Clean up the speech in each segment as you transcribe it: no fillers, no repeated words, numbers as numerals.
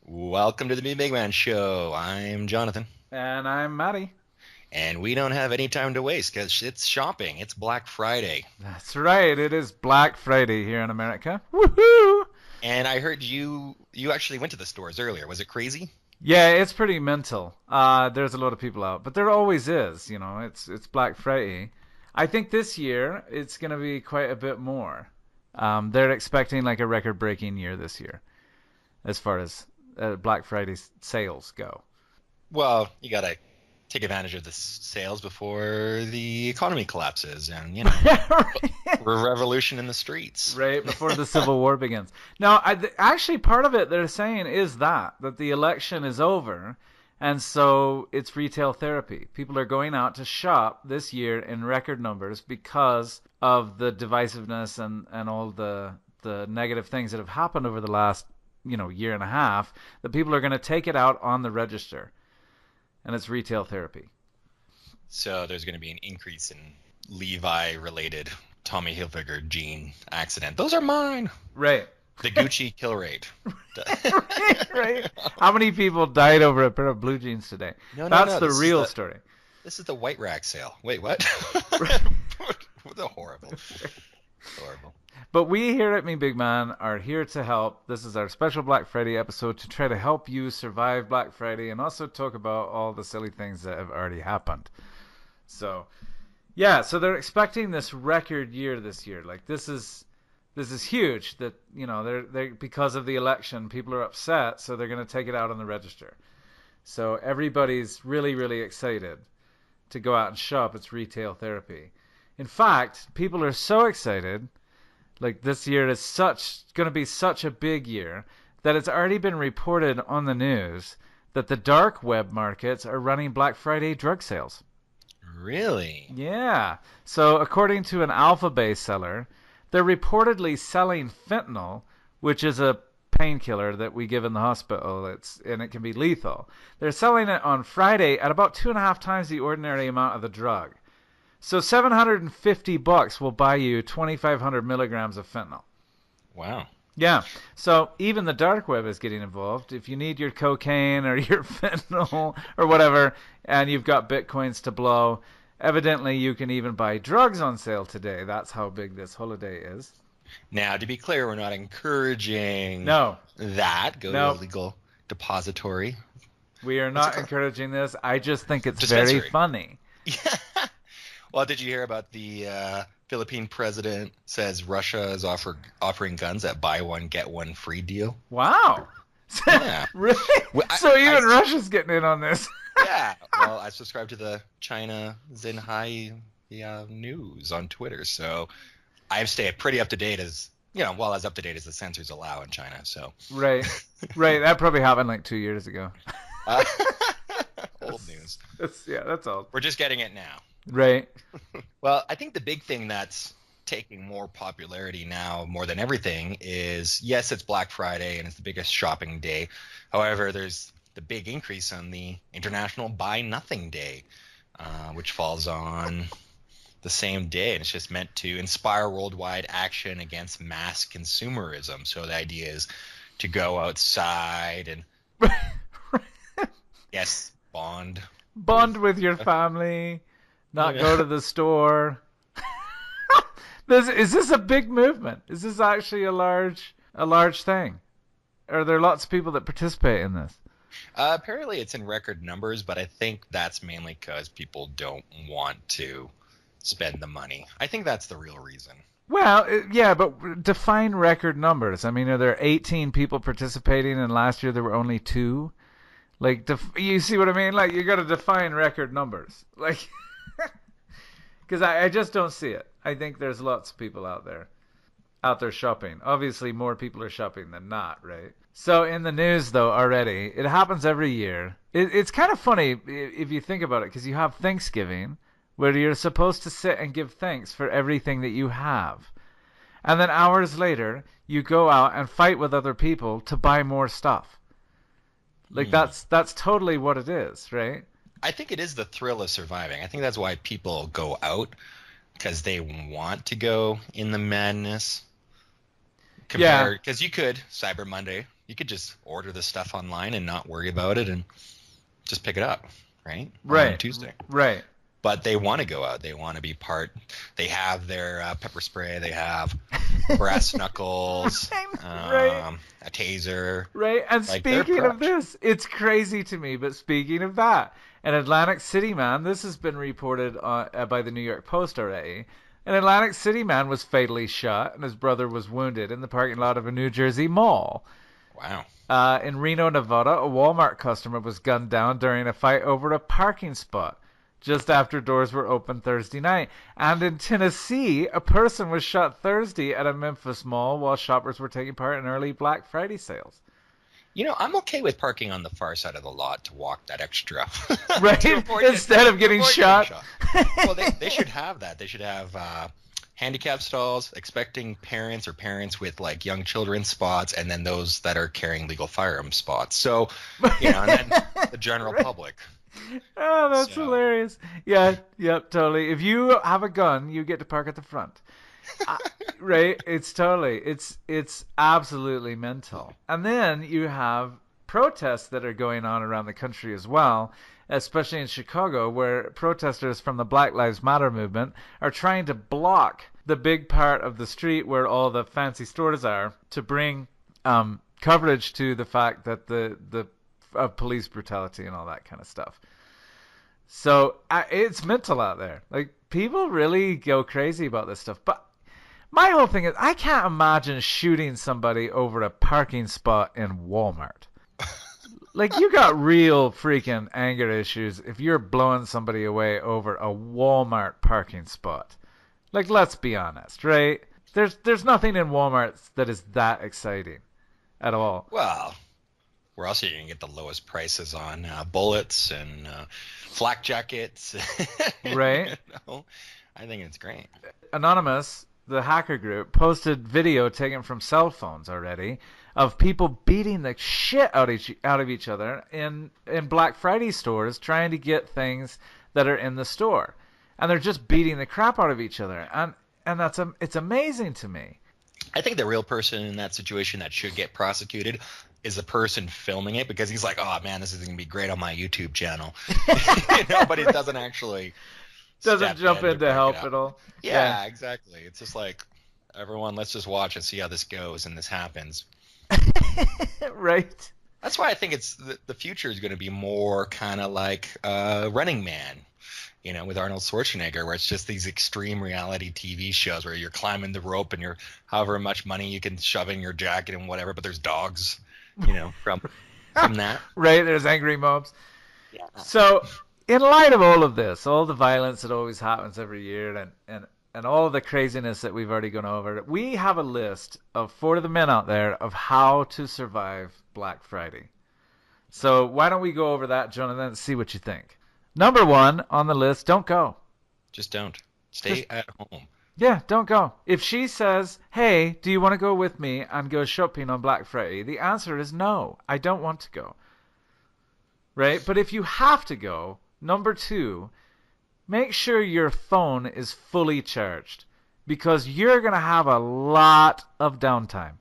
Welcome to the Big Man Show. I'm Jonathan, And I'm Maddie. and we don't have any time to waste because it's shopping. It's Black Friday, That's right. It is Black Friday here in America. Woohoo! and I heard you actually went to the stores earlier. Was it crazy? Yeah, it's pretty mental. There's a lot of people out, but there always is. It's Black Friday. I think this year it's going to be quite a bit more. They're expecting like a record-breaking year this year as far as Black Friday sales go. Well, you gotta take advantage of the sales before the economy collapses, and revolution in the streets. Right before the Civil War begins. Now, actually, part of it they're saying is that the election is over, and so it's retail therapy. People are going out to shop this year in record numbers because of the divisiveness and all the negative things that have happened over the last year and a half. That people are going to take it out on the register, and it's retail therapy. So there's going to be an increase in Levi-related Tommy Hilfiger jean accident. Those are mine. Right. The Gucci kill rate. Right. How many people died over a pair of blue jeans today? No, no, That's no. the real story. This is the white rack sale. Wait, what? What a horrible. Horrible. But we here at Me Big Man are here to help. This is our special Black Friday episode to try to help you survive Black Friday and also talk about all the silly things that have already happened. So, yeah, so they're expecting this record year this year. Like this is huge that, they're because of the election, people are upset, so they're going to take it out on the register. So everybody's really, really excited to go out and shop. It's retail therapy. In fact, people are so excited, like this year is going to be such a big year that it's already been reported on the news that the dark web markets are running Black Friday drug sales. Really? Yeah. So according to an Alphabay seller, they're reportedly selling fentanyl, which is a painkiller that we give in the hospital. It can be lethal. They're selling it on Friday at about 2.5 times the ordinary amount of the drug. So $750 will buy you 2,500 milligrams of fentanyl. Wow. Yeah. So even the dark web is getting involved. If you need your cocaine or your fentanyl or whatever, and you've got bitcoins to blow, evidently you can even buy drugs on sale today. That's how big this holiday is. Now, to be clear, we're not encouraging No. that. Go to No. a legal depository. We are What's it not called? encouraging this. I just think it's very Dispensary. funny. Yeah. Well, did you hear about the Philippine president says Russia is offering guns at buy one get one free deal? Wow. Yeah. Really? Well, So even Russia's getting in on this. yeah. Well, I subscribe to the China Xinhai news on Twitter, so I stay pretty up to date as well as up to date as the censors allow in China. So Right. Right. That probably happened like 2 years ago. uh, old news. That's old. We're just getting it now. Right. Well, I think the big thing that's taking more popularity now more than everything is, yes, it's Black Friday and it's the biggest shopping day. However, there's the big increase on the International Buy Nothing Day, which falls on the same day, and it's just meant to inspire worldwide action against mass consumerism. So the idea is to go outside and, yes, Bond with your family, not go to the store. Is this a big movement? Is this actually a large thing? Are there lots of people that participate in this? Apparently, it's in record numbers, but I think that's mainly because people don't want to spend the money. I think that's the real reason. Well, yeah, but define record numbers. I mean, are there 18 people participating and last year there were only 2? Like, you see what I mean? Like, you got to define record numbers. Like, because I just don't see it. I think there's lots of people out there shopping. Obviously, more people are shopping than not, right? So in the news, though, already, it happens every year. It's kind of funny if you think about it, because you have Thanksgiving, where you're supposed to sit and give thanks for everything that you have. And then hours later, you go out and fight with other people to buy more stuff. Like, that's totally what it is, right? I think it is the thrill of surviving. I think that's why people go out, because they want to go in the madness. Yeah. Because you could Cyber Monday, You could just order the stuff online and not worry about it and just pick it up, right? Right. On Tuesday. Right. But they want to go out. They want to be part. They have their pepper spray. They have brass knuckles, Right. a taser. Right. And Like, they're speaking of prepped. this, it's crazy to me, but speaking of that, an Atlantic City man, this has been reported by the New York Post already. An Atlantic City man was fatally shot and his brother was wounded in the parking lot of a New Jersey mall. Wow. In Reno, Nevada, a Walmart customer was gunned down during a fight over a parking spot just after doors were open Thursday night. And in Tennessee, a person was shot Thursday at a Memphis mall while shoppers were taking part in early Black Friday sales. You know, I'm okay with parking on the far side of the lot to walk that extra. Right? To avoid Instead of getting avoid shot. Well, they should have that. They should have handicap stalls, expecting parents or parents with like young children spots, and then those that are carrying legal firearm spots. So, you know, and then the general public. Oh, that's So- hilarious. Yeah, yep, totally. If you have a gun, you get to park at the front. Right? It's absolutely mental. And then you have protests that are going on around the country as well, especially in Chicago, where protesters from the Black Lives Matter movement are trying to block the big part of the street where all the fancy stores are to bring coverage to the fact that the of police brutality and all that kind of stuff. So it's mental out there. Like, people really go crazy about this stuff. But my whole thing is, I can't imagine shooting somebody over a parking spot in Walmart. Like, you got real freaking anger issues if you're blowing somebody away over a Walmart parking spot. Like, let's be honest, right? There's nothing in Walmart that is that exciting at all. Well, where else are you going to get the lowest prices on bullets and flak jackets? Right. You know? I think it's great. Anonymous, the hacker group, posted video taken from cell phones already of people beating the shit out of each other in Black Friday stores trying to get things that are in the store. And they're just beating the crap out of each other. And it's amazing to me. I think the real person in that situation that should get prosecuted is the person filming it, because he's like, oh man, this is going to be great on my YouTube channel. You know, but it doesn't actually Doesn't step jump in to in to break help it up. at all. Yeah, exactly. It's just like, everyone, let's just watch and see how this goes and this happens. Right. That's why I think it's the future is going to be more kind of like Running Man, you know, with Arnold Schwarzenegger, where it's just these extreme reality TV shows where you're climbing the rope and you're however much money you can shove in your jacket and whatever, but there's dogs, you know, from that. Right, there's angry mobs. Yeah. So, in light of all of this, all the violence that always happens every year, and all of the craziness that we've already gone over, we have a list for the men out there of how to survive Black Friday. So why don't we go over that, Jonathan, and see what you think. Number 1 on the list, don't go. Just don't. Stay at home. Yeah, don't go. If she says, hey, do you want to go with me and go shopping on Black Friday? The answer is no, I don't want to go. Right? But if you have to go, number 2, make sure your phone is fully charged, because you're going to have a lot of downtime.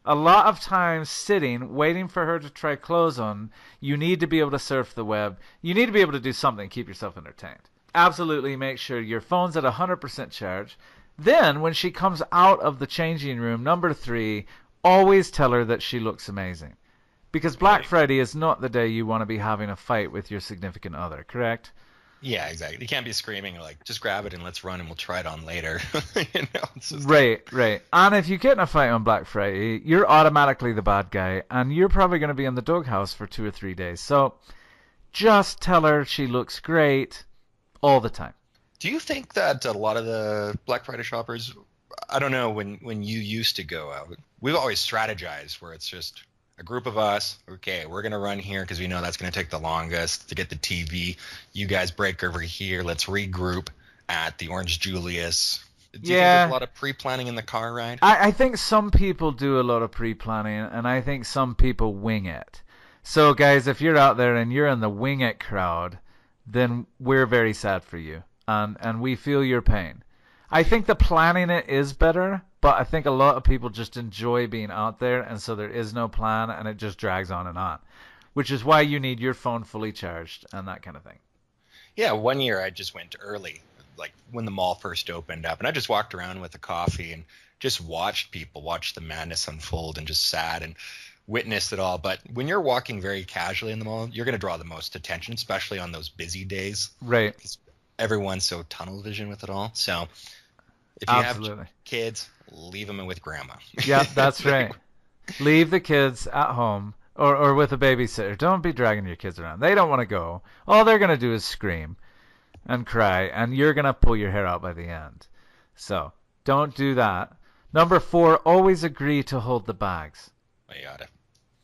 A lot of time sitting, waiting for her to try clothes on. You need to be able to surf the web. You need to be able to do something to keep yourself entertained. Absolutely make sure your phone's at 100% charge. Then, when she comes out of the changing room, number 3, always tell her that she looks amazing. Because Black Friday is not the day you want to be having a fight with your significant other, correct? Yeah, exactly. You can't be screaming like, just grab it and let's run and we'll try it on later. You know, it's just Right. And if you get in a fight on Black Friday, you're automatically the bad guy, and you're probably going to be in the doghouse for 2 or 3 days. So just tell her she looks great all the time. Do you think that a lot of the Black Friday shoppers, I don't know, when you used to go out, we've always strategized where it's just a group of us, okay, we're going to run here because we know that's going to take the longest to get the TV. You guys break over here. Let's regroup at the Orange Julius. Do you think there's a lot of pre-planning in the car ride? I think some people do a lot of pre-planning, and I think some people wing it. So, guys, if you're out there and you're in the wing it crowd, then we're very sad for you, and we feel your pain. I think the planning it is better, but I think a lot of people just enjoy being out there, and so there is no plan, and it just drags on, which is why you need your phone fully charged and that kind of thing. Yeah, one year I just went early, like when the mall first opened up, and I just walked around with a coffee and just watched people watch the madness unfold and just sat and witnessed it all. But when you're walking very casually in the mall, you're going to draw the most attention, especially on those busy days. Right. Everyone's so tunnel vision with it all. So if you Absolutely. have kids, leave them with grandma. Yeah, that's right. Leave the kids at home or with a babysitter. Don't be dragging your kids around. They don't want to go. All they're going to do is scream and cry, and you're going to pull your hair out by the end. So don't do that. Number 4, always agree to hold the bags.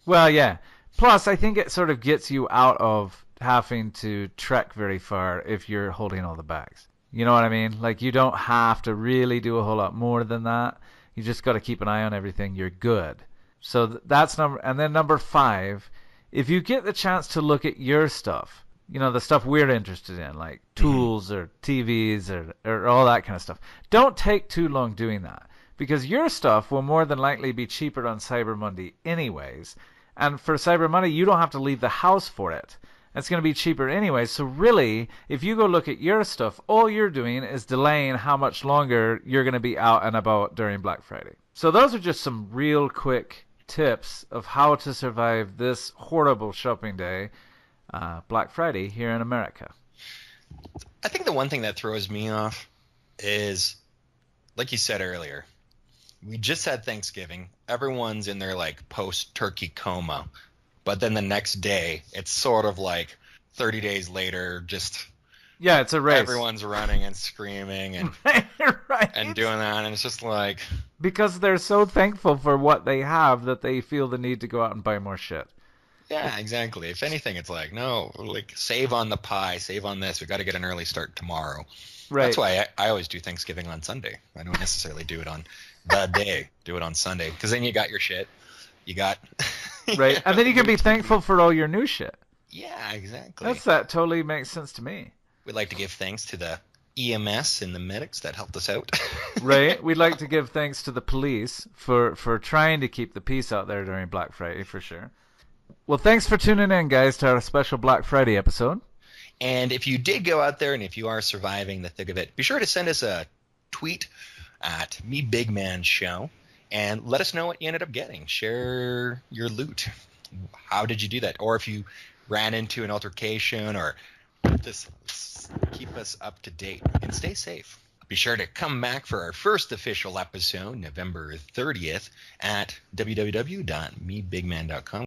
Well, yeah. Plus, I think it sort of gets you out of having to trek very far if you're holding all the bags. You know what I mean? Like, you don't have to really do a whole lot more than that. You just got to keep an eye on everything. You're good. So that's number. And then number 5, if you get the chance to look at your stuff, you know, the stuff we're interested in, like tools or TVs or all that kind of stuff, don't take too long doing that, because your stuff will more than likely be cheaper on Cyber Monday anyways. And for Cyber Monday, you don't have to leave the house for it. It's going to be cheaper anyway. So really, if you go look at your stuff, all you're doing is delaying how much longer you're going to be out and about during Black Friday. So those are just some real quick tips of how to survive this horrible shopping day, Black Friday, here in America. I think the one thing that throws me off is, like you said earlier, we just had Thanksgiving. Everyone's in their like post-turkey coma. But then the next day, it's sort of like 30 days later, just yeah, it's a race. Everyone's running and screaming and right. and doing that, and it's just like, because they're so thankful for what they have that they feel the need to go out and buy more shit. Yeah, exactly. If anything, it's like, no, like save on the pie, save on this. We got to get an early start tomorrow. Right. That's why I always do Thanksgiving on Sunday. I don't necessarily do it on the day. Do it on Sunday, because then you got your shit. You got right, and then you can be thankful for all your new shit. Yeah, exactly. That totally makes sense to me. We'd like to give thanks to the EMS and the medics that helped us out. Right. We'd like to give thanks to the police for trying to keep the peace out there during Black Friday, for sure. Well, thanks for tuning in, guys, to our special Black Friday episode. And if you did go out there and if you are surviving the thick of it, be sure to send us a tweet at MeBigManShow. And let us know what you ended up getting. Share your loot. How did you do that? Or if you ran into an altercation, or just keep us up to date and stay safe. Be sure to come back for our first official episode, November 30th, at www.mebigman.com.